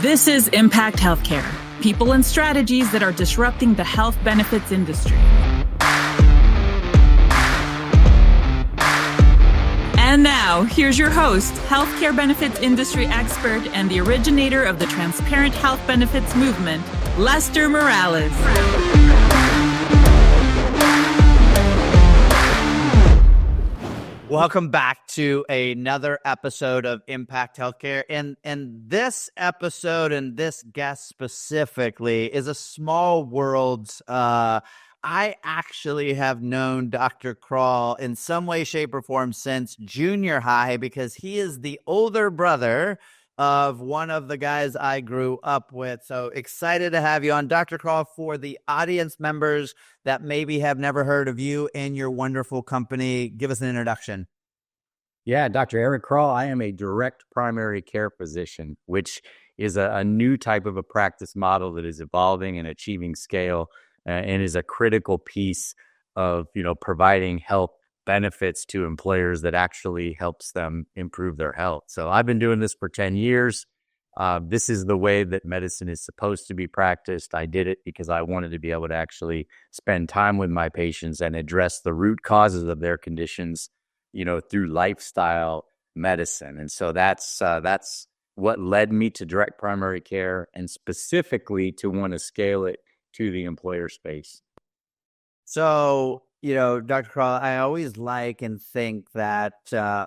This is Impact Healthcare, people and strategies that are disrupting the health benefits industry. And now, here's your host, healthcare benefits industry expert and the originator of the transparent health benefits movement, Lester Morales. Welcome back to another episode of Impact Healthcare. And this episode and this guest specifically is a small world. I actually have known Dr. Crall in some way, shape, or form since junior high because he is the older brother of one of the guys I grew up with. So excited to have you on, Dr. Crall. For the audience members that maybe have never heard of you and your wonderful company, give us an introduction. Yeah, Dr. Eric Crall. I am a direct primary care physician, which is a new type of a practice model that is evolving and achieving scale and is a critical piece of, providing health benefits to employers that actually helps them improve their health. So I've been doing this for 10 years. This is the way that medicine is supposed to be practiced. I did it because I wanted to be able to actually spend time with my patients and address the root causes of their conditions, through lifestyle medicine. And so that's what led me to direct primary care and specifically to want to scale it to the employer space. So, Dr. Crall, I always like and think that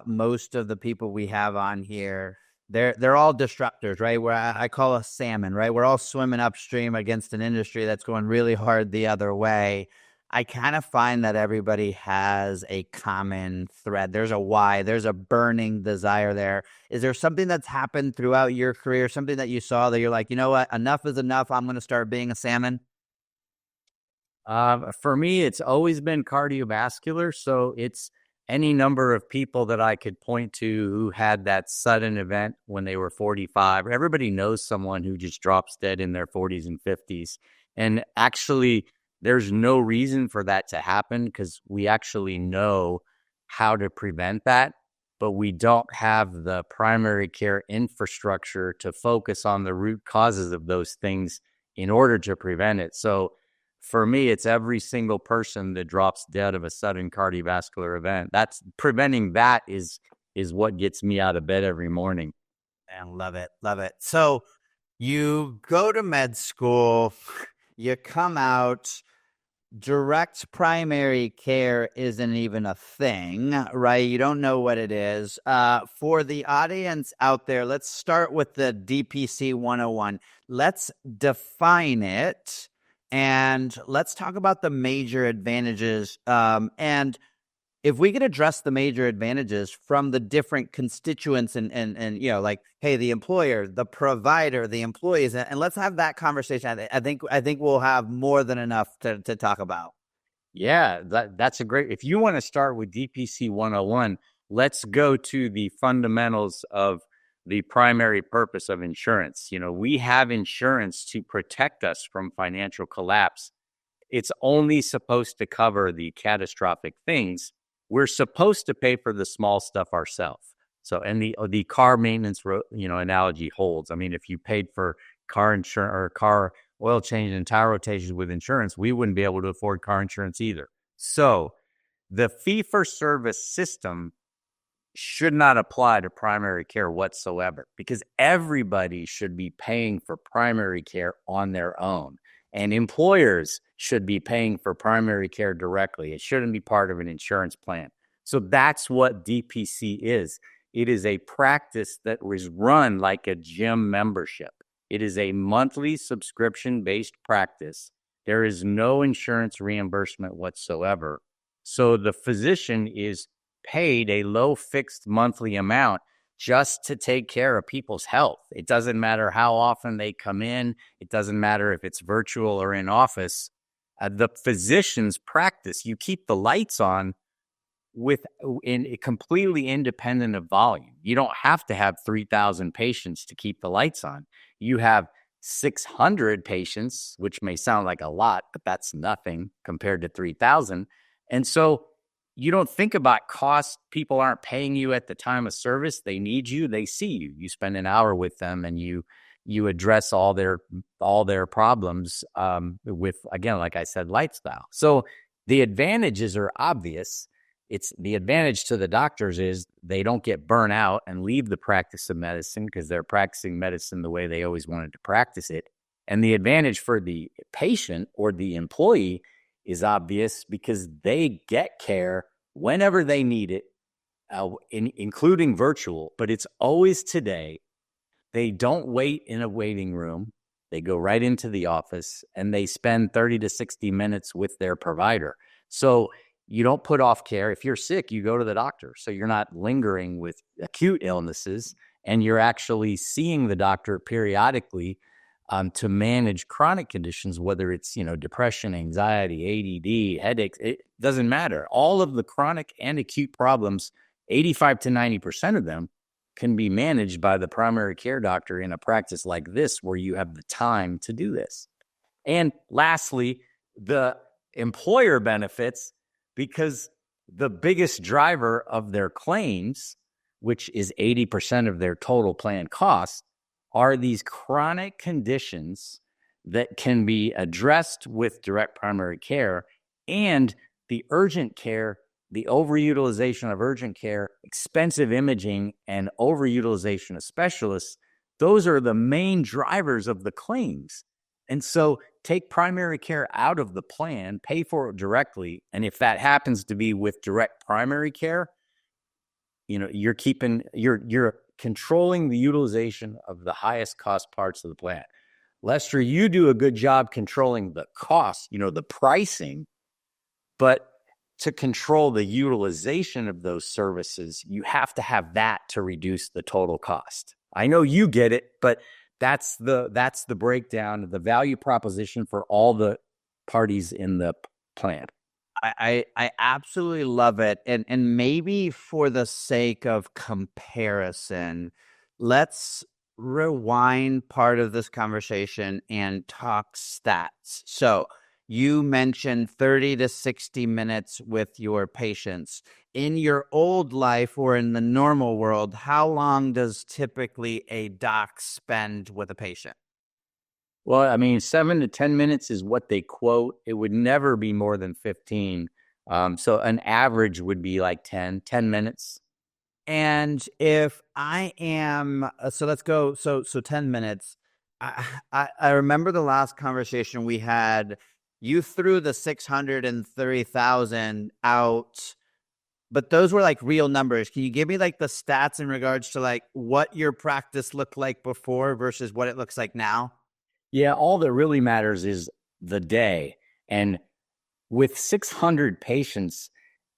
most of the people we have on here, they're all disruptors, right? Where I call us salmon, right? We're all swimming upstream against an industry that's going really hard the other way. I kind of find that everybody has a common thread. There's a why. There's a burning desire there. Is there something that's happened throughout your career, something that you saw that you're like, you know what, enough is enough. I'm going to start being a salmon? For me, it's always been cardiovascular. So it's any number of people that I could point to who had that sudden event when they were 45. Everybody knows someone who just drops dead in their 40s and 50s. And actually, there's no reason for that to happen because we actually know how to prevent that, but we don't have the primary care infrastructure to focus on the root causes of those things in order to prevent it. So for me, it's every single person that drops dead of a sudden cardiovascular event. That's preventing that is what gets me out of bed every morning. And love it. Love it. So you go to med school, you come out, direct primary care isn't even a thing, right? You don't know what it is. For the audience out there, let's start with the DPC 101. Let's define it. And let's talk about the major advantages. And if we can address the major advantages from the different constituents and like, hey, the employer, the provider, the employees, and let's have that conversation. I think we'll have more than enough to talk about. Yeah, that's a great. If you want to start with DPC 101, let's go to the fundamentals of the primary purpose of insurance. We have insurance to protect us from financial collapse. It's only supposed to cover the catastrophic things. We're supposed to pay for the small stuff ourselves. So, and the car maintenance, analogy holds. I mean, if you paid for car insurance or car oil change and tire rotations with insurance, we wouldn't be able to afford car insurance either. So the fee-for-service system should not apply to primary care whatsoever because everybody should be paying for primary care on their own. And employers should be paying for primary care directly. It shouldn't be part of an insurance plan. So that's what DPC is. It is a practice that was run like a gym membership. It is a monthly subscription-based practice. There is no insurance reimbursement whatsoever. So the physician is paid a low fixed monthly amount just to take care of people's health. It doesn't matter how often they come in. It doesn't matter if it's virtual or in office. The physician's practice, you keep the lights on completely independent of volume. You don't have to have 3,000 patients to keep the lights on. You have 600 patients, which may sound like a lot, but that's nothing compared to 3,000. And so you don't think about cost. People aren't paying you at the time of service. They need you. They see you. You spend an hour with them and you you address all their problems with, again, like I said, lifestyle. So the advantages are obvious. It's the advantage to the doctors is they don't get burnt out and leave the practice of medicine because they're practicing medicine the way they always wanted to practice it. And the advantage for the patient or the employee is obvious because they get care whenever they need it, including virtual, but it's always today. They don't wait in a waiting room. They go right into the office and they spend 30 to 60 minutes with their provider. So you don't put off care. If you're sick, you go to the doctor. So you're not lingering with acute illnesses, and you're actually seeing the doctor periodically to manage chronic conditions, whether it's, depression, anxiety, ADD, headaches. It doesn't matter. All of the chronic and acute problems, 85 to 90% of them can be managed by the primary care doctor in a practice like this, where you have the time to do this. And lastly, the employer benefits, because the biggest driver of their claims, which is 80% of their total plan costs, are these chronic conditions that can be addressed with direct primary care, and the urgent care, the overutilization of urgent care, expensive imaging, and overutilization of specialists. Those are the main drivers of the claims. And so take primary care out of the plan, pay for it directly. And if that happens to be with direct primary care, you're controlling the utilization of the highest cost parts of the plan. Lester, you do a good job controlling the cost, the pricing, but to control the utilization of those services, you have to have that to reduce the total cost. I know you get it, but that's the breakdown of the value proposition for all the parties in the plan. I absolutely love it. And maybe for the sake of comparison, let's rewind part of this conversation and talk stats. So you mentioned 30 to 60 minutes with your patients. In your old life or in the normal world, how long does typically a doc spend with a patient? Well, 7 to 10 minutes is what they quote. It would never be more than 15. So an average would be like 10 minutes. And if I am, so let's go, so 10 minutes. I remember the last conversation we had, you threw the 630,000 out, but those were like real numbers. Can you give me like the stats in regards to like what your practice looked like before versus what it looks like now? Yeah, all that really matters is the day. And with 600 patients,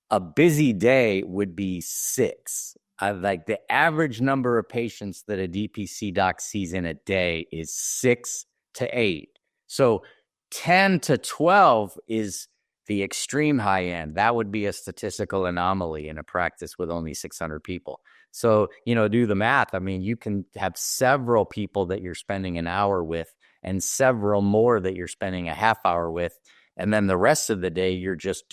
a busy day would be 6. Like the average number of patients that a DPC doc sees in a day is 6 to 8. So 10 to 12 is the extreme high end. That would be a statistical anomaly in a practice with only 600 people. So, do the math. You can have several people that you're spending an hour with and several more that you're spending a half hour with. And then the rest of the day, you're just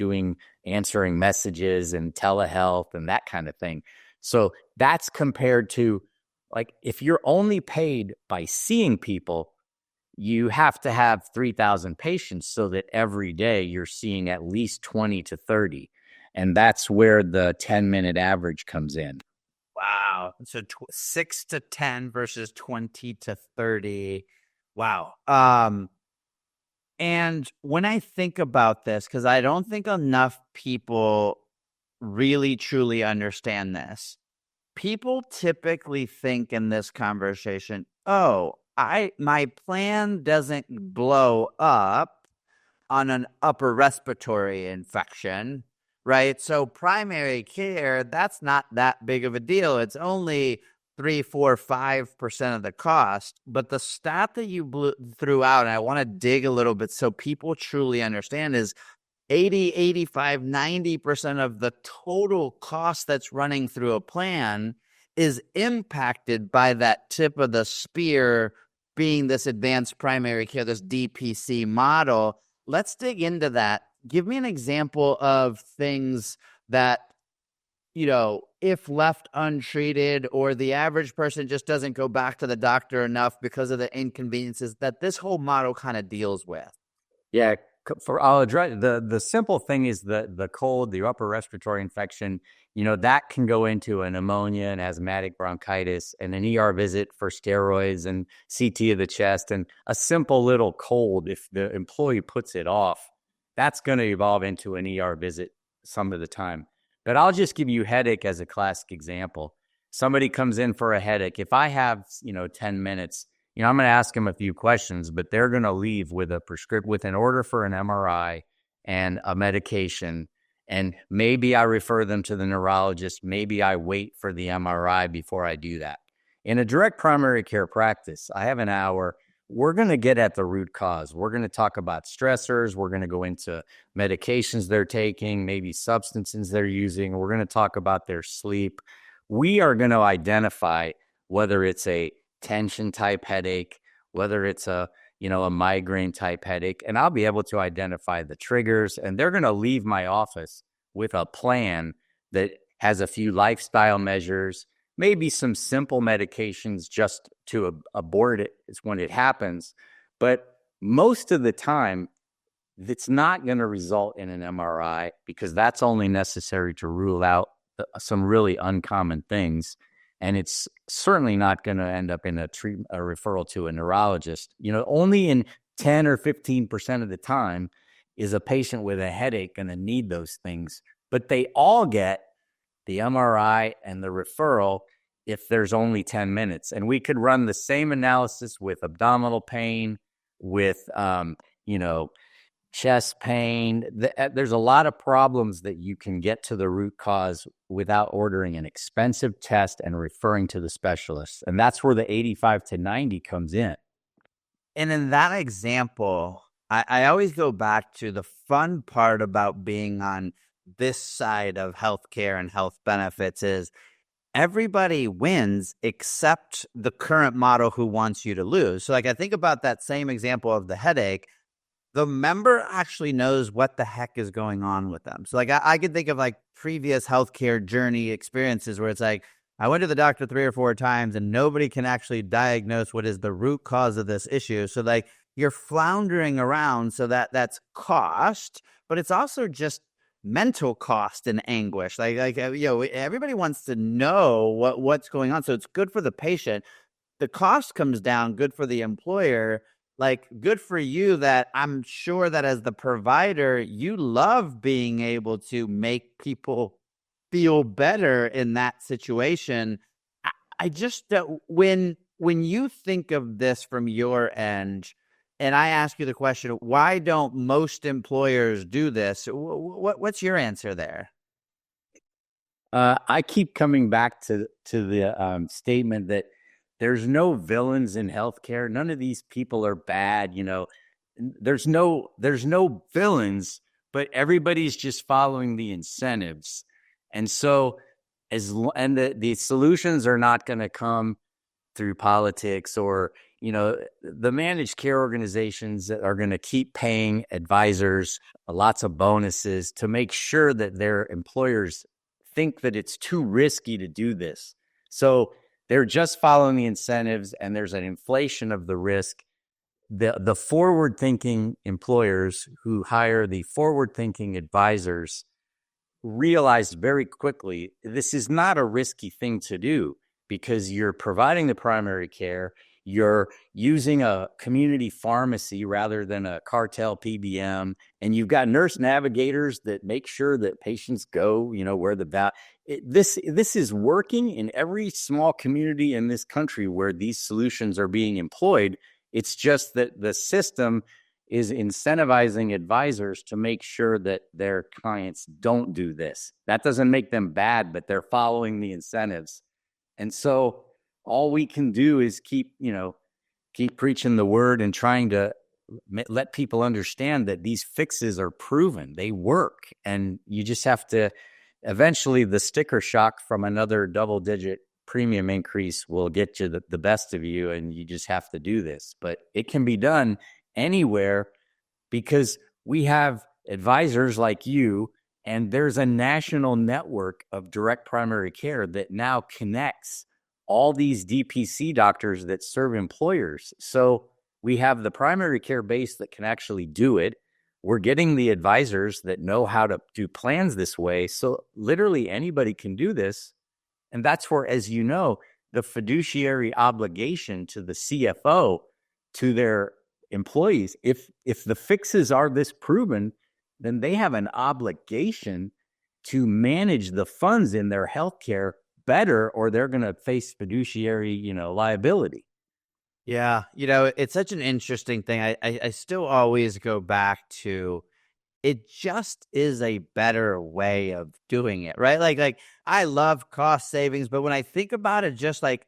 answering messages and telehealth and that kind of thing. So that's compared to, like, if you're only paid by seeing people, you have to have 3,000 patients so that every day you're seeing at least 20 to 30. And that's where the 10-minute average comes in. Wow. So 6 to 10 versus 20 to 30. Wow. And when I think about this, because I don't think enough people really truly understand this, people typically think in this conversation, oh, my plan doesn't blow up on an upper respiratory infection, right? So primary care, that's not that big of a deal. It's only 3, 4, 5% of the cost. But the stat that you threw out, and I want to dig a little bit so people truly understand, is 80, 85, 90% of the total cost that's running through a plan is impacted by that tip of the spear being this advanced primary care, this DPC model. Let's dig into that. Give me an example of things that, if left untreated, or the average person just doesn't go back to the doctor enough because of the inconveniences that this whole model kind of deals with? Yeah, I'll address the simple thing is the cold, the upper respiratory infection. That can go into a pneumonia and asthmatic bronchitis, and an ER visit for steroids and CT of the chest, and a simple little cold. If the employee puts it off, that's going to evolve into an ER visit some of the time. But I'll just give you headache as a classic example. Somebody comes in for a headache. If I have 10 minutes. I'm going to ask them a few questions, but they're going to leave with a prescription, with an order for an MRI and a medication. And maybe I refer them to the neurologist. Maybe I wait for the MRI before I do that. In a direct primary care practice, I have an hour. We're going to get at the root cause. We're going to talk about stressors. We're going to go into medications they're taking, maybe substances they're using. We're going to talk about their sleep. We are going to identify whether it's a tension type headache, whether it's a migraine type headache, and I'll be able to identify the triggers, and they're going to leave my office with a plan that has a few lifestyle measures, maybe some simple medications just to abort it when it happens. But most of the time, it's not going to result in an MRI because that's only necessary to rule out some really uncommon things. And it's certainly not going to end up in a referral to a neurologist. Only in 10 or 15% of the time is a patient with a headache going to need those things. But they all get the MRI and the referral if there's only 10 minutes. And we could run the same analysis with abdominal pain, with, chest pain. There's a lot of problems that you can get to the root cause without ordering an expensive test and referring to the specialist. And that's where the 85 to 90 comes in. And in that example, I always go back to the fun part about being on this side of healthcare and health benefits is everybody wins except the current model who wants you to lose. So I think about that same example of the headache. The member actually knows what the heck is going on with them. So I could think of previous healthcare journey experiences where it's I went to the doctor 3 or 4 times and nobody can actually diagnose what is the root cause of this issue. So you're floundering around, so that's cost, but it's also just mental cost and anguish. Everybody wants to know what's going on. So it's good for the patient. The cost comes down, good for the employer. Good for you that I'm sure that as the provider, you love being able to make people feel better in that situation. I just, when you think of this from your end, and I ask you the question, why don't most employers do this? What's your answer there? I keep coming back to the statement that there's no villains in healthcare. None of these people are bad. There's no villains, but everybody's just following the incentives. And so the solutions are not going to come through politics or, the managed care organizations that are going to keep paying advisors lots of bonuses to make sure that their employers think that it's too risky to do this. So they're just following the incentives, and there's an inflation of the risk. The forward-thinking employers who hire the forward-thinking advisors realized very quickly this is not a risky thing to do because you're providing the primary care. You're using a community pharmacy rather than a cartel PBM, and you've got nurse navigators that make sure that patients go, where this is working in every small community in this country where these solutions are being employed. It's just that the system is incentivizing advisors to make sure that their clients don't do this. That doesn't make them bad, but they're following the incentives. And so all we can do is keep preaching the word and trying to let people understand that these fixes are proven. They work. And you just have to, eventually the sticker shock from another double-digit premium increase will get you the best of you, and you just have to do this. But it can be done anywhere because we have advisors like you And there's a national network of direct primary care that now connects all these DPC doctors that serve employers. So we have the primary care base that can actually do it. We're getting the advisors that know how to do plans this way. So literally anybody can do this. And that's where, as you know, the fiduciary obligation to the CFO, to their employees, if the fixes are this proven, then they have an obligation to manage the funds in their healthcare better, or they're going to face fiduciary, liability. Yeah, it's such an interesting thing. I still always go back to, it just is a better way of doing it, right? Like I love cost savings, but when I think about it, just like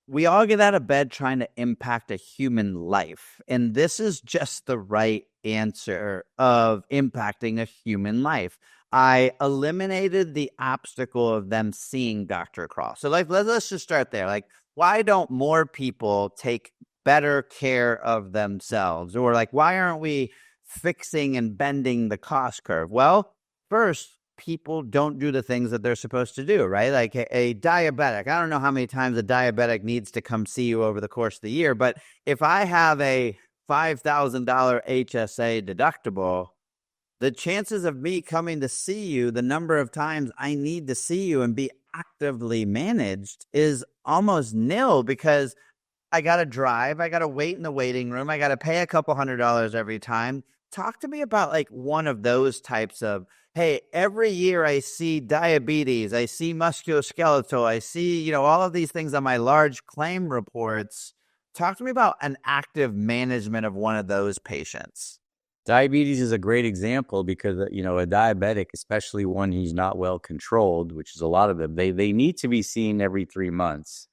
we all get out of bed trying to impact a human life, and this is just the right answer of impacting a human life. I eliminated the obstacle of them seeing Dr. Crall. So let's just start there. Like, why don't more people take better care of themselves? Or like, why aren't we fixing and bending the cost curve? Well, first, people don't do the things that they're supposed to do, right? Like a diabetic. I don't know how many times a diabetic needs to come see you over the course of the year, but if I have a $5,000 HSA deductible, the chances of me coming to see you, the number of times I need to see you and be actively managed, is almost nil, because I got to drive, I got to wait in the waiting room, I got to pay a couple $100 every time. Talk to me about like one of those types of, hey, every year I see diabetes, I see musculoskeletal, I see, all of these things on my large claim reports. Talk to me about an active management of one of those patients. Diabetes is a great example because, a diabetic, especially one who's not well controlled, which is a lot of them, they need to be seen every 3 months.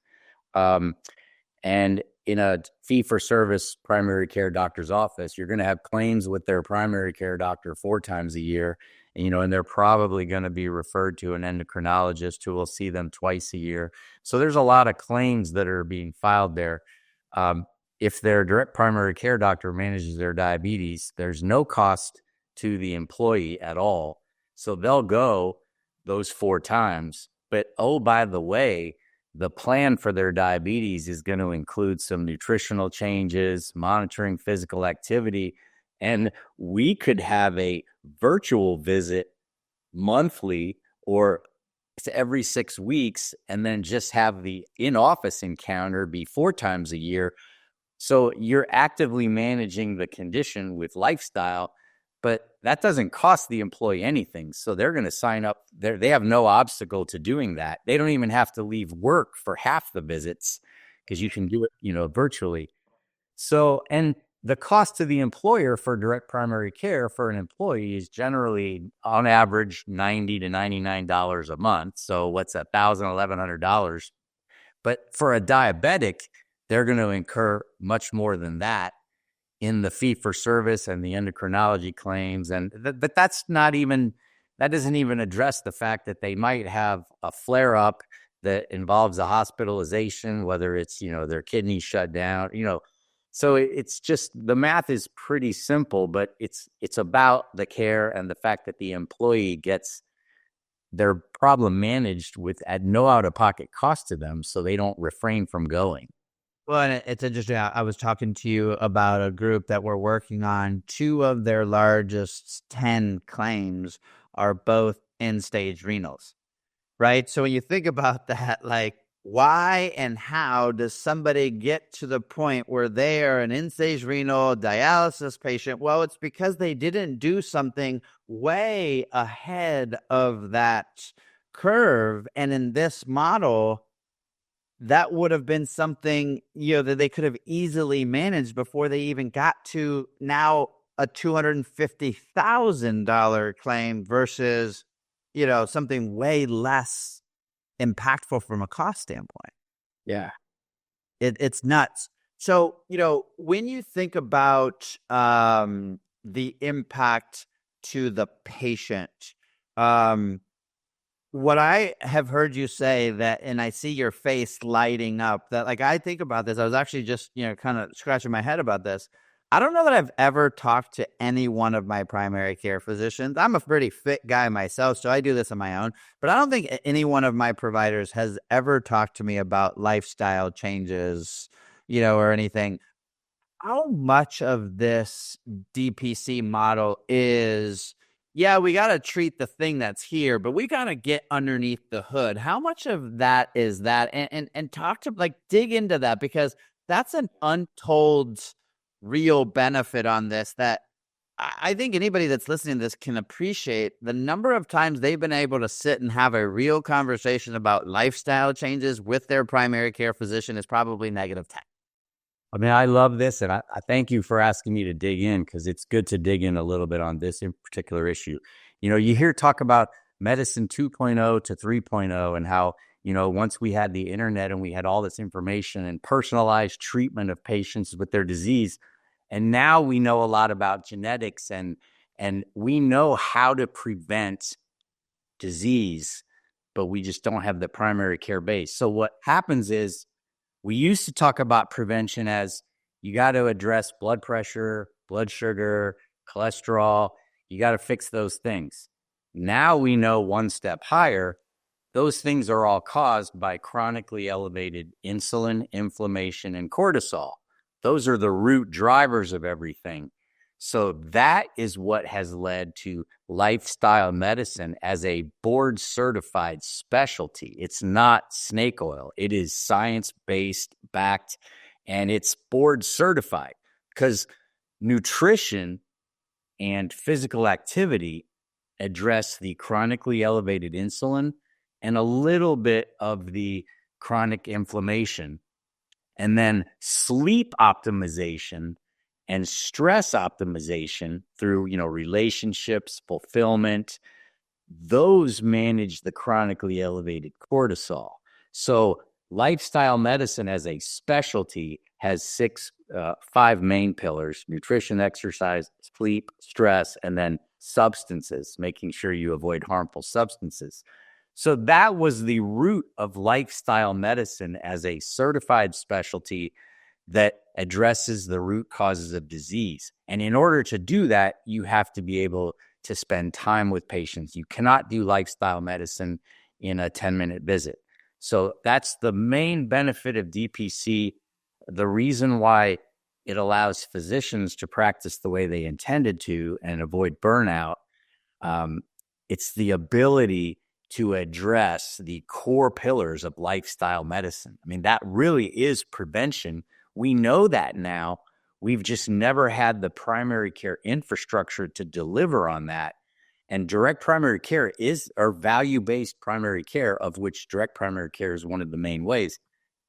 And in a fee-for-service primary care doctor's office, you're going to have claims with their primary care doctor 4 times a year, and they're probably going to be referred to an endocrinologist who will see them twice a year. So there's a lot of claims that are being filed there. If their direct primary care doctor manages their diabetes, there's no cost to the employee at all. So they'll go those 4 times. But, oh, by the way, the plan for their diabetes is going to include some nutritional changes, monitoring physical activity, and we could have a virtual visit monthly or every 6 weeks, and then just have the in-office encounter be 4 times a year. So you're actively managing the condition with lifestyle, but that doesn't cost the employee anything. So they're going to sign up. They have no obstacle to doing that. They don't even have to leave work for half the visits because you can do it, virtually. So, and the cost to the employer for direct primary care for an employee is generally, on average, $90 to $99 a month. So what's $1,000, $1,100? But for a diabetic, they're going to incur much more than that in the fee-for-service and the endocrinology claims. But that doesn't even address the fact that they might have a flare-up that involves a hospitalization, whether it's, their kidneys shut down, So it's just, the math is pretty simple, but it's about the care and the fact that the employee gets their problem managed at no out-of-pocket cost to them, so they don't refrain from going. Well, and it's interesting. I was talking to you about a group that we're working on. 2 of their largest 10 claims are both end-stage renals, right? So when you think about that, like, why and how does somebody get to the point where they are an end-stage renal dialysis patient? Well, it's because they didn't do something way ahead of that curve. And in this model, that would have been something, that they could have easily managed before they even got to now a $250,000 claim versus, something way less impactful from a cost standpoint. Yeah. It's nuts. So, when you think about the impact to the patient, what I have heard you say that, and I see your face lighting up, that like, I think about this, I was actually just, kind of scratching my head about this. I don't know that I've ever talked to any one of my primary care physicians. I'm a pretty fit guy myself, so I do this on my own. But I don't think any one of my providers has ever talked to me about lifestyle changes, or anything. How much of this DPC model is, yeah, we got to treat the thing that's here, but we got to get underneath the hood? How much of that is that? And talk to, dig into that, because that's an untold real benefit on this that I think anybody that's listening to this can appreciate. The number of times they've been able to sit and have a real conversation about lifestyle changes with their primary care physician is probably negative 10. I mean, I love this, and I thank you for asking me to dig in, because it's good to dig in a little bit on this in particular issue. You hear talk about medicine 2.0 to 3.0 and how, once we had the internet and we had all this information and personalized treatment of patients with their disease, and now we know a lot about genetics and we know how to prevent disease, but we just don't have the primary care base. So what happens is, we used to talk about prevention as you got to address blood pressure, blood sugar, cholesterol. You got to fix those things. Now we know one step higher. Those things are all caused by chronically elevated insulin, inflammation, and cortisol. Those are the root drivers of everything. So that is what has led to lifestyle medicine as a board certified specialty. It's not snake oil. It is science-based, backed, and it's board certified, because nutrition and physical activity address the chronically elevated insulin and a little bit of the chronic inflammation. And then sleep optimization and stress optimization through, relationships, fulfillment, those manage the chronically elevated cortisol. So lifestyle medicine as a specialty has 5 main pillars: nutrition, exercise, sleep, stress, and then substances, making sure you avoid harmful substances. So that was the root of lifestyle medicine as a certified specialty that addresses the root causes of disease. And in order to do that, you have to be able to spend time with patients. You cannot do lifestyle medicine in a 10-minute visit. So that's the main benefit of DPC. The reason why it allows physicians to practice the way they intended to and avoid burnout, it's the ability to address the core pillars of lifestyle medicine. I mean, that really is prevention. We know that now. We've just never had the primary care infrastructure to deliver on that. And direct primary care is our value-based primary care, of which direct primary care is one of the main ways.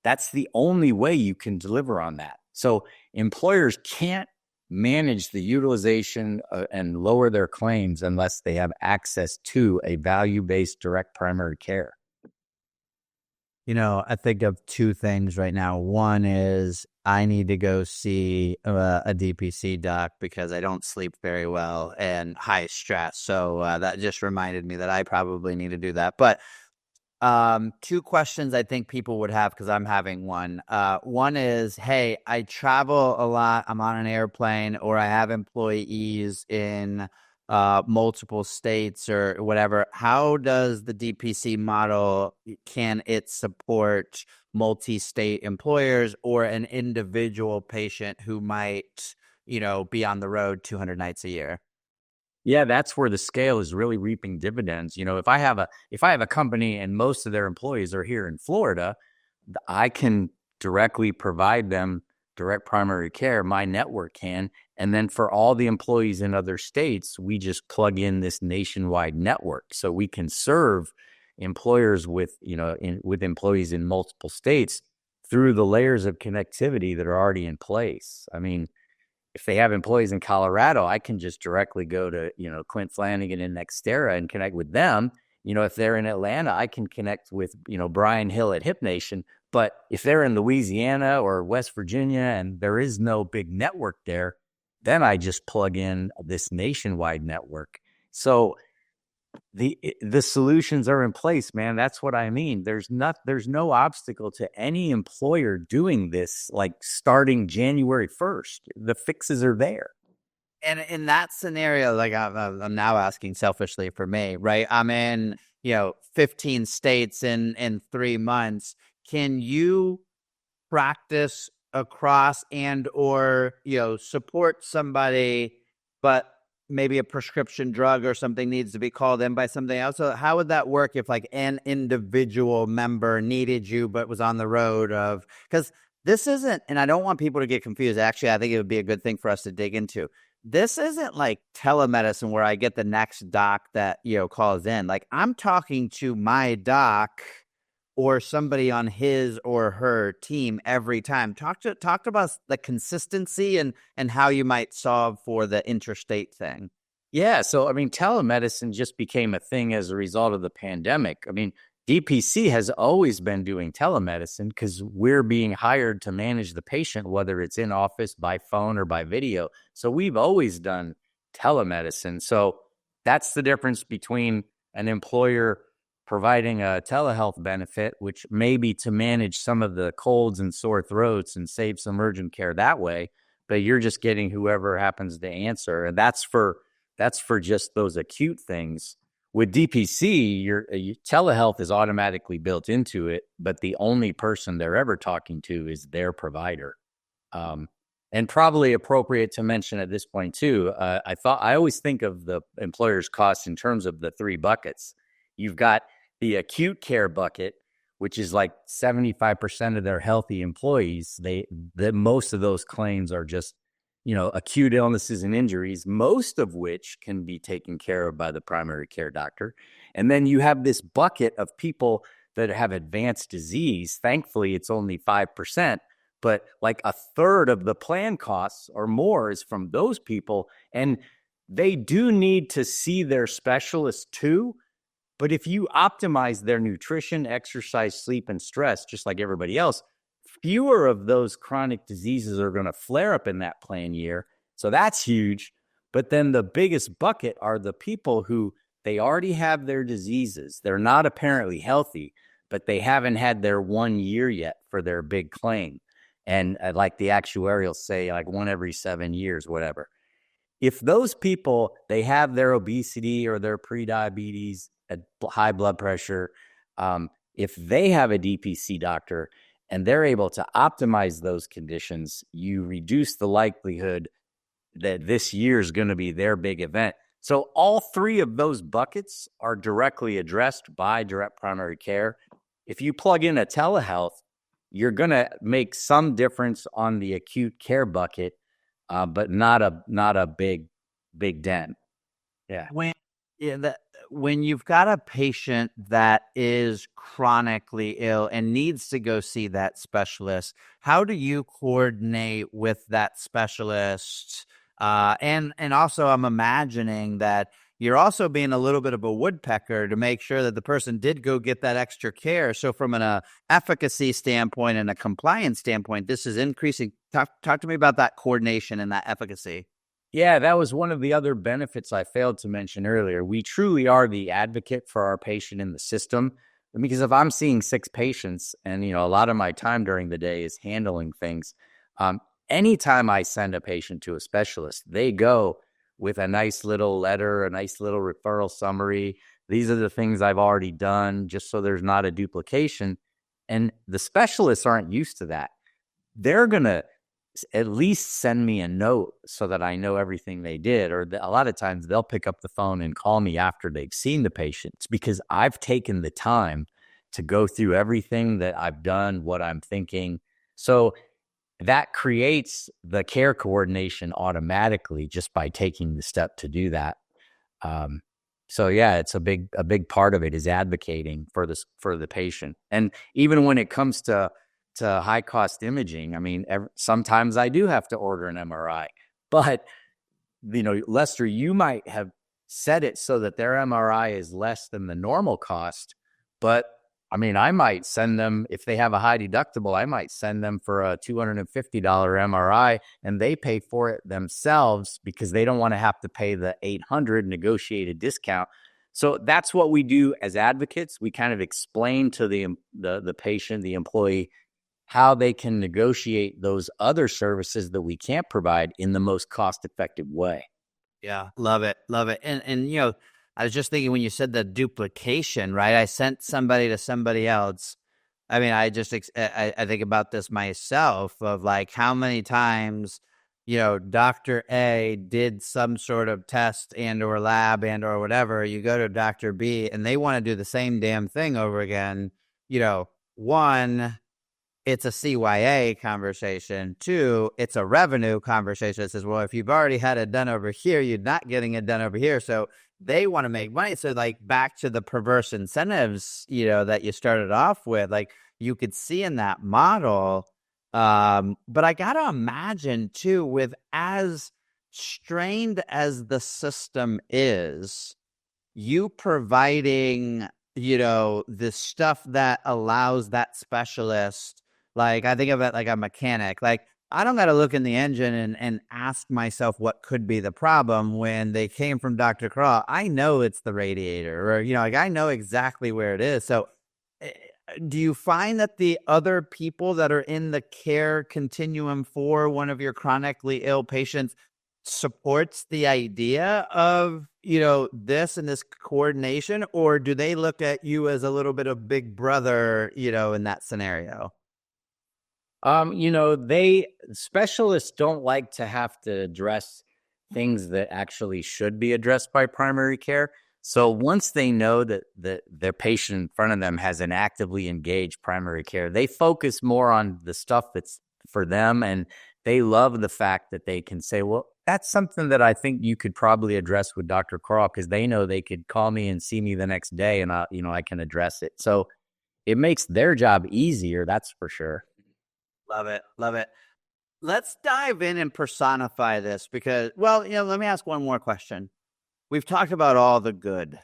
That's the only way you can deliver on that. So employers can't manage the utilization and lower their claims unless they have access to a value-based direct primary care. I think of 2 things right now. One is I need to go see a DPC doc because I don't sleep very well and high stress. So that just reminded me that I probably need to do that. But 2 questions I think people would have, because I'm having one. One is, hey, I travel a lot. I'm on an airplane, or I have employees in multiple states or whatever. How does the DPC model, can it support multi-state employers or an individual patient who might, be on the road 200 nights a year? Yeah, that's where the scale is really reaping dividends. If I have a company and most of their employees are here in Florida, I can directly provide them direct primary care. My network can. And then for all the employees in other states, we just plug in this nationwide network. So we can serve employers with employees in multiple states through the layers of connectivity that are already in place. I mean, if they have employees in Colorado, I can just directly go to, Clint Flanagan in Nextera and connect with them. If they're in Atlanta, I can connect with, Brian Hill at Hip Nation. But if they're in Louisiana or West Virginia and there is no big network there, then I just plug in this nationwide network. So The solutions are in place, man. That's what I mean. There's no obstacle to any employer doing this, like starting January 1st. The fixes are there. And in that scenario, like I'm now asking selfishly for me, right? I'm in, 15 states in 3 months. Can you practice across and or support somebody, but maybe a prescription drug or something needs to be called in by something else? So how would that work if like an individual member needed you but was on the road of, because this isn't, and I don't want people to get confused. Actually, I think it would be a good thing for us to dig into. This isn't like telemedicine where I get the next doc that calls in. Like, I'm talking to my doc or somebody on his or her team every time. Talk about the consistency and how you might solve for the interstate thing. Yeah. So, I mean, telemedicine just became a thing as a result of the pandemic. I mean, DPC has always been doing telemedicine because we're being hired to manage the patient, whether it's in office, by phone, or by video. So we've always done telemedicine. So that's the difference between an employer providing a telehealth benefit, which may be to manage some of the colds and sore throats and save some urgent care that way, but you're just getting whoever happens to answer. And that's for just those acute things. With DPC, your telehealth is automatically built into it, but the only person they're ever talking to is their provider. And probably appropriate to mention at this point too, I always think of the employer's costs in terms of the 3 buckets. You've got the acute care bucket, which is like 75% of their healthy employees. Most of those claims are just acute illnesses and injuries, most of which can be taken care of by the primary care doctor. And then you have this bucket of people that have advanced disease. Thankfully, it's only 5%, but like a third of the plan costs or more is from those people. And they do need to see their specialist too. But if you optimize their nutrition, exercise, sleep, and stress, just like everybody else, fewer of those chronic diseases are going to flare up in that plan year. So that's huge. But then the biggest bucket are the people who they already have their diseases. They're not apparently healthy, but they haven't had their 1 year yet for their big claim. And like the actuarials say, like 1 every 7 years, whatever. If those people, they have their obesity or their prediabetes, high blood pressure, if they have a DPC doctor and they're able to optimize those conditions, you reduce the likelihood that this year is going to be their big event. So all 3 of those buckets are directly addressed by direct primary care. If you plug in a telehealth, you're going to make some difference on the acute care bucket, but not a big dent. Yeah. When you've got a patient that is chronically ill and needs to go see that specialist, how do you coordinate with that specialist? And also, I'm imagining that you're also being a little bit of a woodpecker to make sure that the person did go get that extra care. So from an efficacy standpoint and a compliance standpoint, this is increasing. Talk to me about that coordination and that efficacy. Yeah, that was one of the other benefits I failed to mention earlier. We truly are the advocate for our patient in the system, because if I'm seeing 6 patients and, a lot of my time during the day is handling things, anytime I send a patient to a specialist, they go with a nice little letter, a nice little referral summary. These are the things I've already done, just so there's not a duplication. And the specialists aren't used to that. They're going to at least send me a note so that I know everything they did. Or a lot of times they'll pick up the phone and call me after they've seen the patient. It's because I've taken the time to go through everything that I've done, what I'm thinking. So that creates the care coordination automatically just by taking the step to do that. So yeah, it's a big part of it is advocating for the patient. And even when it comes to high cost imaging, I mean, sometimes I do have to order an MRI, but Lester, you might have set it so that their MRI is less than the normal cost, but I mean, I might send them, if they have a high deductible, I might send them for a $250 MRI and they pay for it themselves because they don't want to have to pay the $800 negotiated discount. So that's what we do as advocates. We kind of explain to the patient, the employee, how they can negotiate those other services that we can't provide in the most cost-effective way. Yeah, love it, love it. And you know, I was just thinking when you said the duplication, right? I sent somebody to somebody else. I mean, I think about this myself of like how many times, you know, Dr. A did some sort of test and or lab and or whatever. You go to Dr. B and they want to do the same damn thing over again. You know, one, it's a CYA conversation. Two, it's a revenue conversation. It says, well, if you've already had it done over here, you're not getting it done over here. So they want to make money. So like back to the perverse incentives, you know, that you started off with, like you could see in that model. But I got to imagine too, with as strained as the system is, you providing, you know, the stuff that allows that specialist, like I think of it like a mechanic, like I don't got to look in the engine and ask myself what could be the problem when they came from Dr. Crall. I know it's the radiator, or, you know, like I know exactly where it is. So do you find that the other people that are in the care continuum for one of your chronically ill patients supports the idea of, you know, this and this coordination, or do they look at you as a little bit of big brother, you know, in that scenario? You know, specialists don't like to have to address things that actually should be addressed by primary care. So once they know that their patient in front of them has an actively engaged primary care, they focus more on the stuff that's for them. And they love the fact that they can say, well, that's something that I think you could probably address with Dr. Crall, because they know they could call me and see me the next day and I can address it. So it makes their job easier. That's for sure. Love it. Love it. Let's dive in and personify this because, well, you know, let me ask one more question. We've talked about all the good,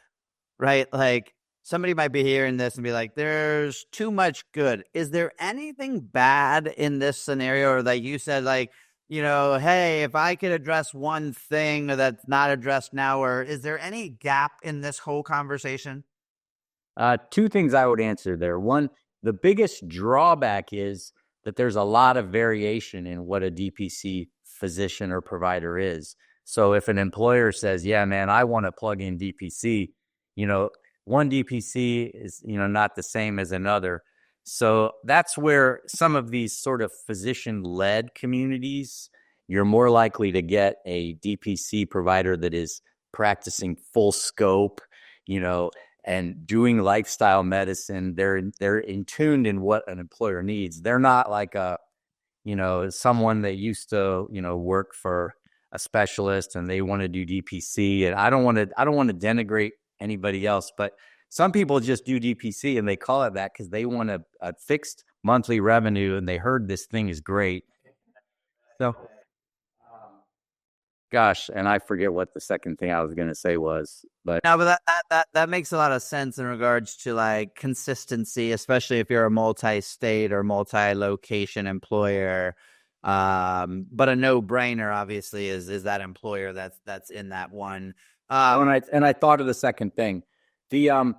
right? Like somebody might be hearing this and be like, there's too much good. Is there anything bad in this scenario? Or like you said, like, you know, hey, if I could address one thing that's not addressed now, or is there any gap in this whole conversation? Two things I would answer there. One, the biggest drawback is that there's a lot of variation in what a DPC physician or provider is. So if an employer says, yeah, man, I want to plug in DPC, you know, one DPC is, you know, not the same as another. So that's where some of these sort of physician-led communities, you're more likely to get a DPC provider that is practicing full scope, you know, and doing lifestyle medicine. They're in tuned in what an employer needs. They're not like someone that used to, work for a specialist and they want to do DPC. And I don't want to denigrate anybody else, but some people just do DPC and they call it that because they want a fixed monthly revenue and they heard this thing is great. So, gosh, and I forget what the second thing I was going to say was, but No, but that makes a lot of sense in regards to like consistency, especially if you're a multi-state or multi-location employer. But a no-brainer, obviously, is that employer that's in that one. And I thought of the second thing. The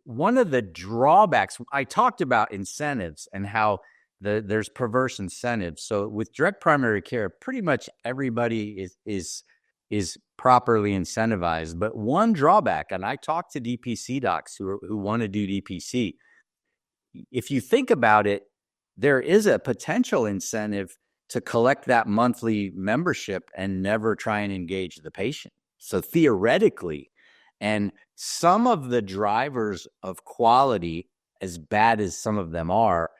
one of the drawbacks I talked about incentives and how there's perverse incentives. So with direct primary care, pretty much everybody is properly incentivized. But one drawback, and I talked to DPC docs who want to do DPC. If you think about it, there is a potential incentive to collect that monthly membership and never try and engage the patient. So theoretically, and some of the drivers of quality, as bad as some of them are,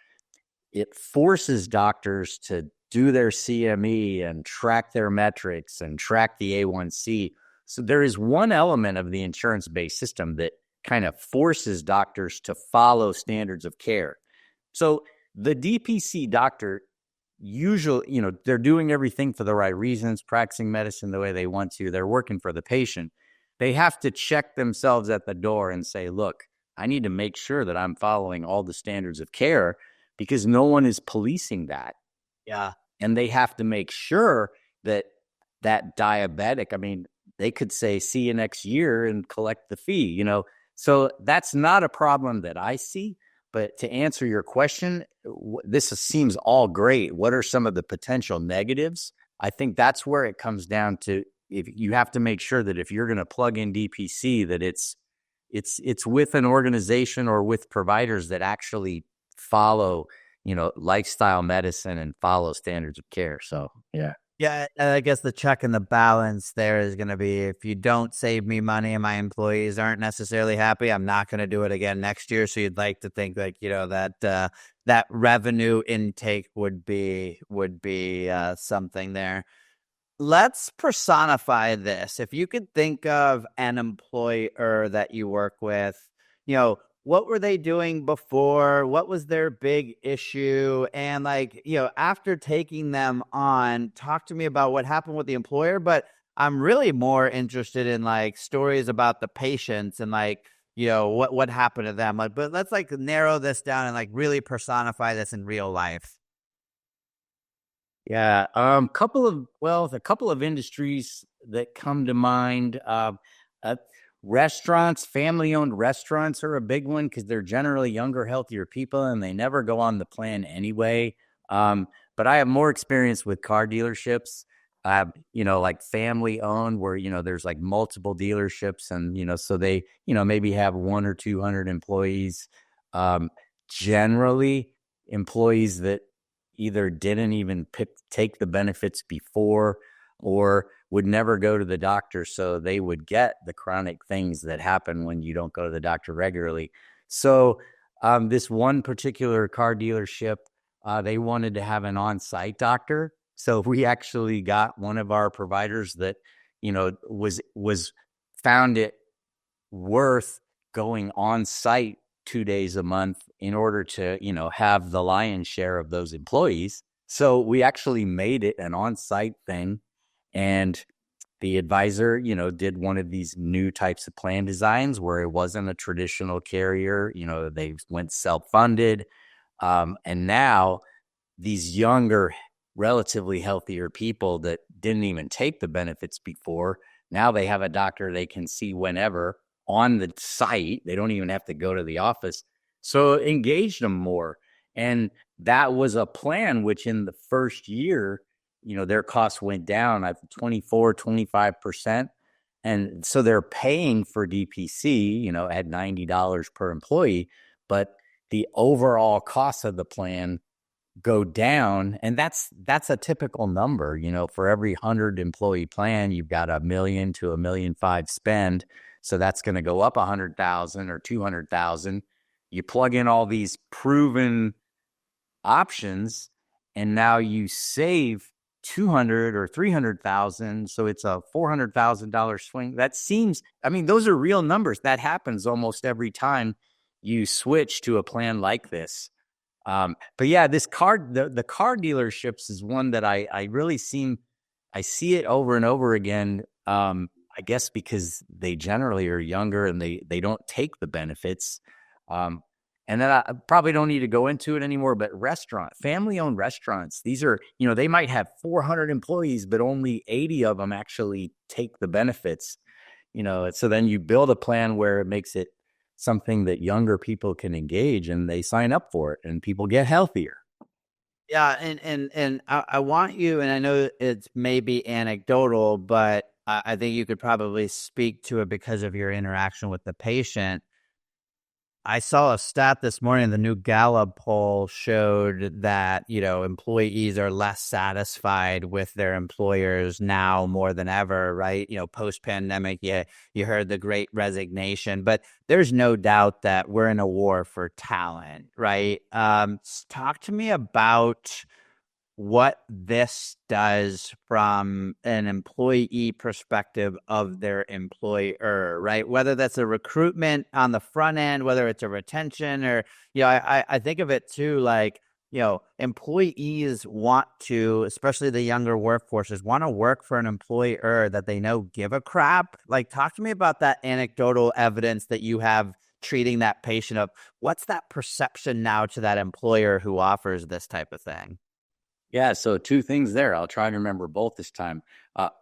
it forces doctors to do their CME and track their metrics and track the A1C. So there is one element of the insurance-based system that kind of forces doctors to follow standards of care. So the DPC doctor usually, they're doing everything for the right reasons, practicing medicine the way they want to. They're working for the patient. They have to check themselves at the door and say, look, I need to make sure that I'm following all the standards of care because no one is policing that. Yeah. And they have to make sure that diabetic, they could say, see you next year and collect the fee, So that's not a problem that I see. But to answer your question, this seems all great. What are some of the potential negatives? I think that's where it comes down to. If you have to make sure that if you're going to plug in DPC, that it's with an organization or with providers that actually follow, lifestyle medicine and follow standards of care. So, yeah. Yeah, I guess the check and the balance there is going to be, if you don't save me money and my employees aren't necessarily happy, I'm not going to do it again next year. So you'd like to think like, that revenue intake would be something there. Let's personify this. If you could think of an employer that you work with, what were they doing before? What was their big issue? And after taking them on, talk to me about what happened with the employer. But I'm really more interested in stories about the patients and what happened to them. But let's narrow this down and really personify this in real life. Yeah, a couple of industries that come to mind. Restaurants, family-owned restaurants are a big one because they're generally younger, healthier people, and they never go on the plan anyway. But I have more experience with car dealerships, family-owned, where there's multiple dealerships, and so they maybe have 100 or 200 employees. Generally, employees that either didn't even take the benefits before or would never go to the doctor, so they would get the chronic things that happen when you don't go to the doctor regularly. So this one particular car dealership, they wanted to have an on-site doctor. So we actually got one of our providers that was found it worth going on site 2 days a month in order to, have the lion's share of those employees. So we actually made it an on-site thing. And the advisor, did one of these new types of plan designs where it wasn't a traditional carrier. They went self-funded. And now these younger, relatively healthier people that didn't even take the benefits before, now they have a doctor they can see whenever on the site. They don't even have to go to the office. So engage them more. And that was a plan, which in the first year, their costs went down 25%. And so they're paying for DPC, at $90 per employee, but the overall cost of the plan go down. And that's a typical number. For every 100 employee plan, you've got $1 million to $1.5 million spend. So that's going to go up 100,000 or 200,000. You plug in all these proven options, and now you save 200 or 300,000. So it's a $400,000 swing. That seems, those are real numbers. That happens almost every time you switch to a plan like this. But yeah, the car dealerships is one that I see it over and over again. I guess because they generally are younger and they don't take the benefits. And then I probably don't need to go into it anymore, but family-owned restaurants, these are, they might have 400 employees, but only 80 of them actually take the benefits, so then you build a plan where it makes it something that younger people can engage and they sign up for it and people get healthier. Yeah. And I want you, and I know it's maybe anecdotal, but I think you could probably speak to it because of your interaction with the patient. I saw a stat this morning. The new Gallup poll showed that, employees are less satisfied with their employers now more than ever, right? Post-pandemic, you heard the great resignation, but there's no doubt that we're in a war for talent, right? Talk to me about what this does from an employee perspective of their employer, right? Whether that's a recruitment on the front end, whether it's a retention, or, I think of it too, employees want to, especially the younger workforces, want to work for an employer that they know give a crap. Talk to me about that anecdotal evidence that you have treating that patient of what's that perception now to that employer who offers this type of thing? Yeah, so two things there. I'll try to remember both this time.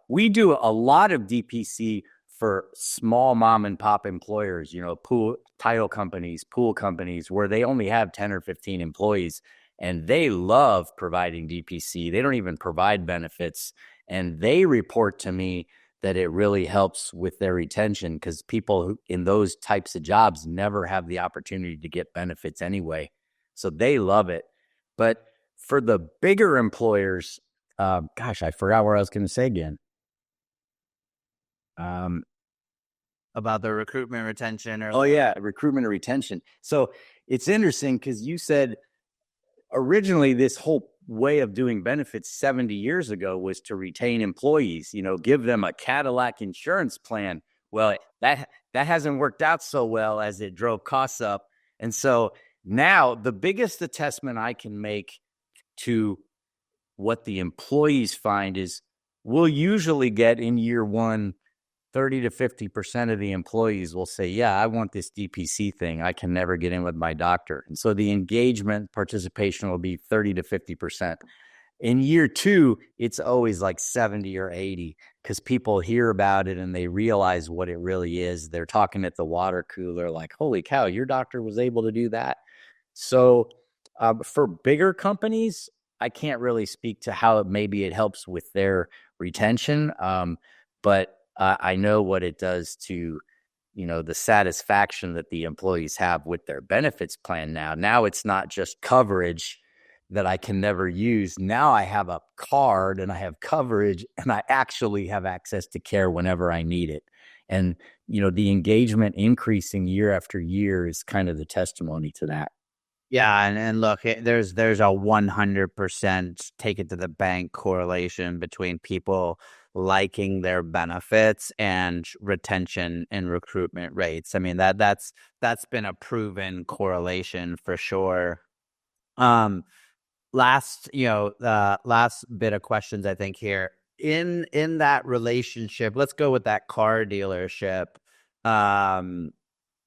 We do a lot of DPC for small mom and pop employers, pool title companies, pool companies, where they only have 10 or 15 employees, and they love providing DPC. They don't even provide benefits, and they report to me that it really helps with their retention, because people in those types of jobs never have the opportunity to get benefits anyway. So they love it. But for the bigger employers, I forgot what I was going to say again. About the recruitment retention. Recruitment and retention. So it's interesting because you said originally this whole way of doing benefits 70 years ago was to retain employees, give them a Cadillac insurance plan. Well, that hasn't worked out so well, as it drove costs up. And so now the biggest attestment I can make to what the employees find is we'll usually get in year one, 30 to 50% of the employees will say, yeah, I want this DPC thing. I can never get in with my doctor. And so the engagement participation will be 30 to 50%. In year two, it's always like 70 or 80 because people hear about it and they realize what it really is. They're talking at the water cooler like, holy cow, your doctor was able to do that. So for bigger companies, I can't really speak to how maybe it helps with their retention. But I know what it does to, the satisfaction that the employees have with their benefits plan now. Now it's not just coverage that I can never use. Now I have a card and I have coverage and I actually have access to care whenever I need it. And, the engagement increasing year after year is kind of the testimony to that. Yeah, and look, there's a 100% take it to the bank correlation between people liking their benefits and retention and recruitment rates. I mean, that's been a proven correlation for sure. Last bit of questions I think here. In that relationship, let's go with that car dealership.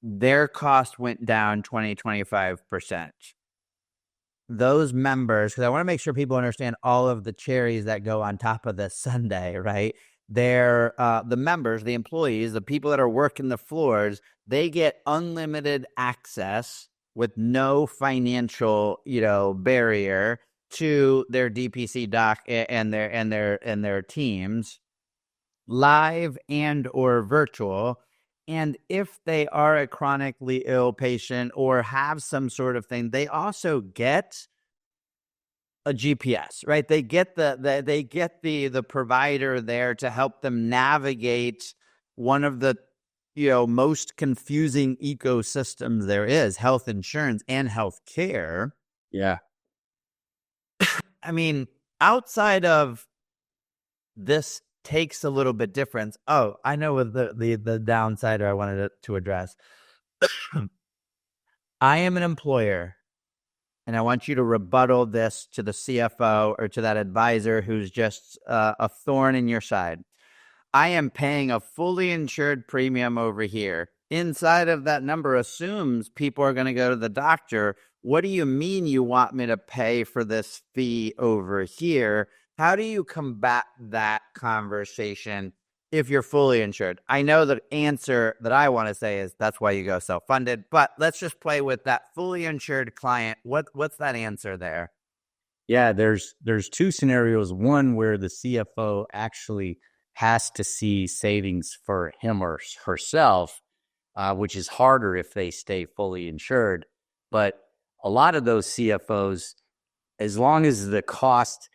Their cost went down 20-25%. Those members, because I want to make sure people understand all of the cherries that go on top of this sundae, right? They're the members, the employees, the people that are working the floors, they get unlimited access with no financial, barrier to their DPC doc and their teams, live and or virtual. And if they are a chronically ill patient or have some sort of thing, they also get a GPS, right? They get the provider there to help them navigate one of the most confusing ecosystems there is, health insurance and health care. Yeah. I mean, outside of this takes a little bit different. Oh, I know what the downside I wanted to address. I am an employer, and I want you to rebuttal this to the CFO or to that advisor who's just a thorn in your side. I am paying a fully insured premium over here. Inside of that number assumes people are going to go to the doctor. What do you mean you want me to pay for this fee over here? How do you combat that conversation if you're fully insured? I know the answer that I want to say is that's why you go self-funded, but let's just play with that fully insured client. What's that answer there? Yeah, there's two scenarios. One where the CFO actually has to see savings for him or herself, which is harder if they stay fully insured. But a lot of those CFOs, as long as the cost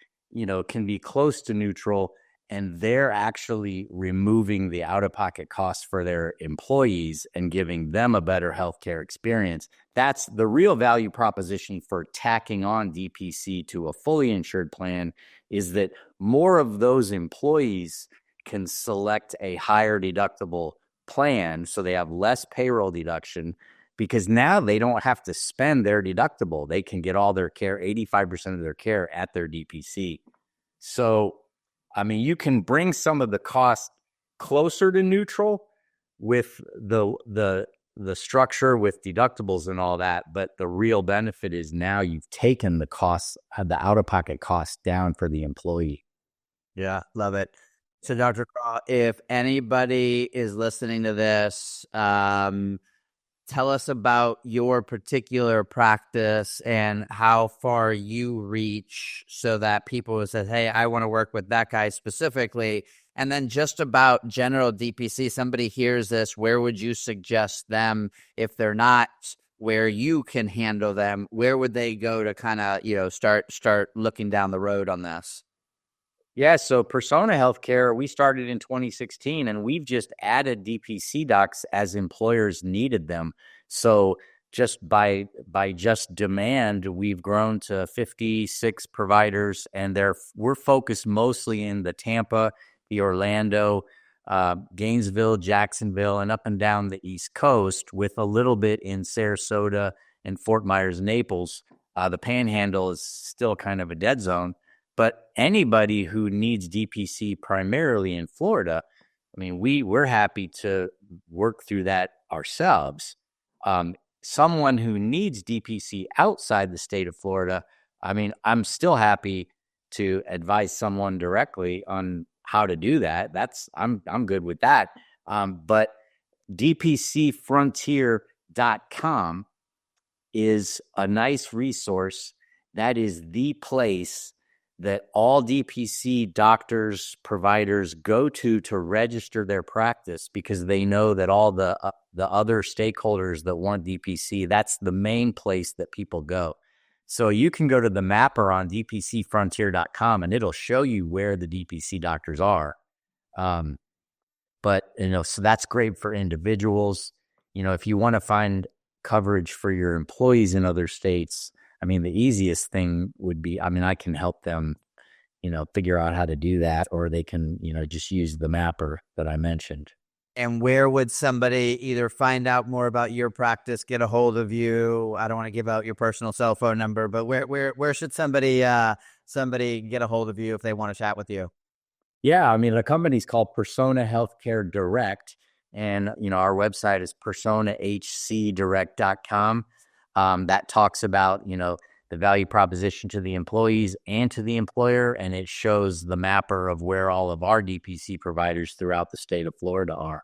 can be close to neutral and they're actually removing the out-of-pocket costs for their employees and giving them a better healthcare experience, that's the real value proposition for tacking on DPC to a fully insured plan, is that more of those employees can select a higher deductible plan so they have less payroll deduction, because now they don't have to spend their deductible. They can get all their care, 85% of their care, at their DPC. So, I mean, you can bring some of the cost closer to neutral with the the structure with deductibles and all that, but the real benefit is now you've taken the costs, the out-of-pocket costs down for the employee. Yeah, love it. So, Dr. Crall, if anybody is listening to this, tell us about your particular practice and how far you reach so that people who say, hey, I want to work with that guy specifically. And then just about general DPC, somebody hears this, where would you suggest them if they're not where you can handle them? Where would they go to kind of, start looking down the road on this? Yeah, so Persona Healthcare, we started in 2016, and we've just added DPC docs as employers needed them. So just by just demand, we've grown to 56 providers, and we're focused mostly in the Tampa, the Orlando, Gainesville, Jacksonville, and up and down the East Coast, with a little bit in Sarasota and Fort Myers, Naples. The Panhandle is still kind of a dead zone. But anybody who needs DPC primarily in Florida, I mean, we're happy to work through that ourselves. Someone who needs DPC outside the state of Florida, I mean, I'm still happy to advise someone directly on how to do that. I'm good with that. But dpcfrontier.com is a nice resource. That is the place that all DPC doctors, providers go to register their practice, because they know that all the other stakeholders that want DPC, that's the main place that people go. So you can go to the mapper on dpcfrontier.com and it'll show you where the DPC doctors are. But, so that's great for individuals. If you want to find coverage for your employees in other states, I mean, the easiest thing would be, I can help them, figure out how to do that, or they can, just use the mapper that I mentioned. And where would somebody either find out more about your practice, get a hold of you? I don't want to give out your personal cell phone number, but where should somebody get a hold of you if they want to chat with you? Yeah, the company's called Persona Healthcare Direct, and our website is personahcdirect.com. That talks about, the value proposition to the employees and to the employer, and it shows the mapper of where all of our DPC providers throughout the state of Florida are.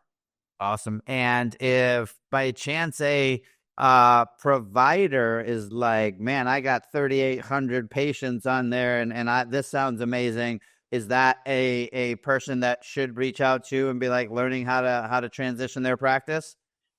Awesome. And if by chance a provider is like, man, I got 3,800 patients on there, and this sounds amazing, is that a person that should reach out to and be like learning how to transition their practice?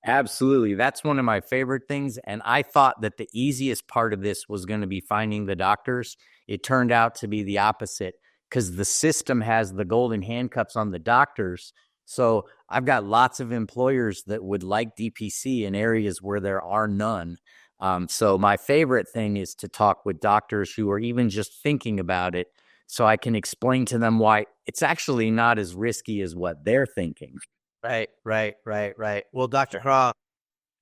Absolutely. That's one of my favorite things. And I thought that the easiest part of this was going to be finding the doctors. It turned out to be the opposite, because the system has the golden handcuffs on the doctors. So I've got lots of employers that would like DPC in areas where there are none. So my favorite thing is to talk with doctors who are even just thinking about it, so I can explain to them why it's actually not as risky as what they're thinking. Right. Well, Dr. Crall,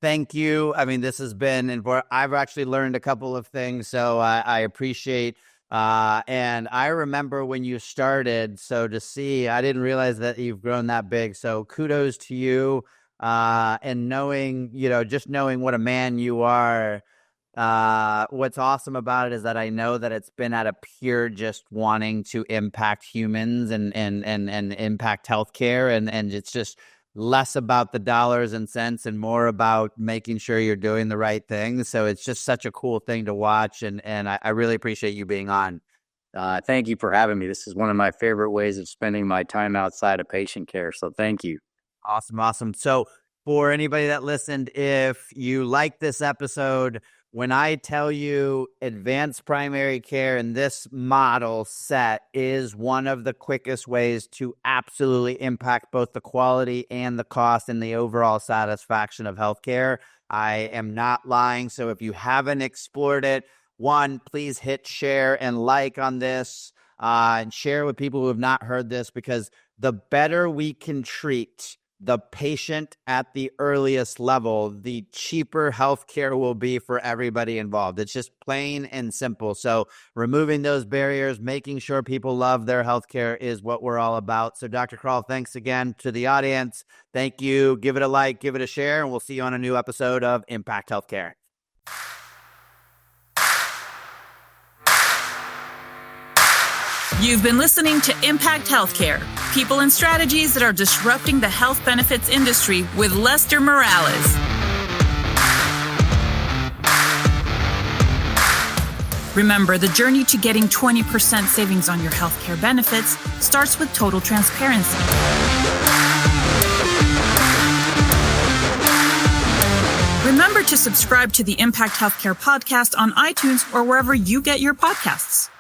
thank you. This has been, I've actually learned a couple of things, so I appreciate. And I remember when you started, so to see, I didn't realize that you've grown that big. So kudos to you. And knowing, just knowing what a man you are. What's awesome about it is that I know that it's been out of pure just wanting to impact humans and impact healthcare, and it's just less about the dollars and cents and more about making sure you're doing the right thing. So it's just such a cool thing to watch, and I really appreciate you being on. Thank you for having me. This is one of my favorite ways of spending my time outside of patient care. So thank you. Awesome. So for anybody that listened, if you like this episode, when I tell you advanced primary care in this model set is one of the quickest ways to absolutely impact both the quality and the cost and the overall satisfaction of healthcare, I am not lying. So if you haven't explored it, one, please hit share and like on this, and share with people who have not heard this, because the better we can treat the patient at the earliest level, the cheaper healthcare will be for everybody involved. It's just plain and simple. So removing those barriers, making sure people love their healthcare is what we're all about. So Dr. Crall, thanks again to the audience. Thank you. Give it a like, give it a share, and we'll see you on a new episode of Impact Healthcare. You've been listening to Impact Healthcare, people and strategies that are disrupting the health benefits industry with Lester Morales. Remember, the journey to getting 20% savings on your healthcare benefits starts with total transparency. Remember to subscribe to the Impact Healthcare podcast on iTunes or wherever you get your podcasts.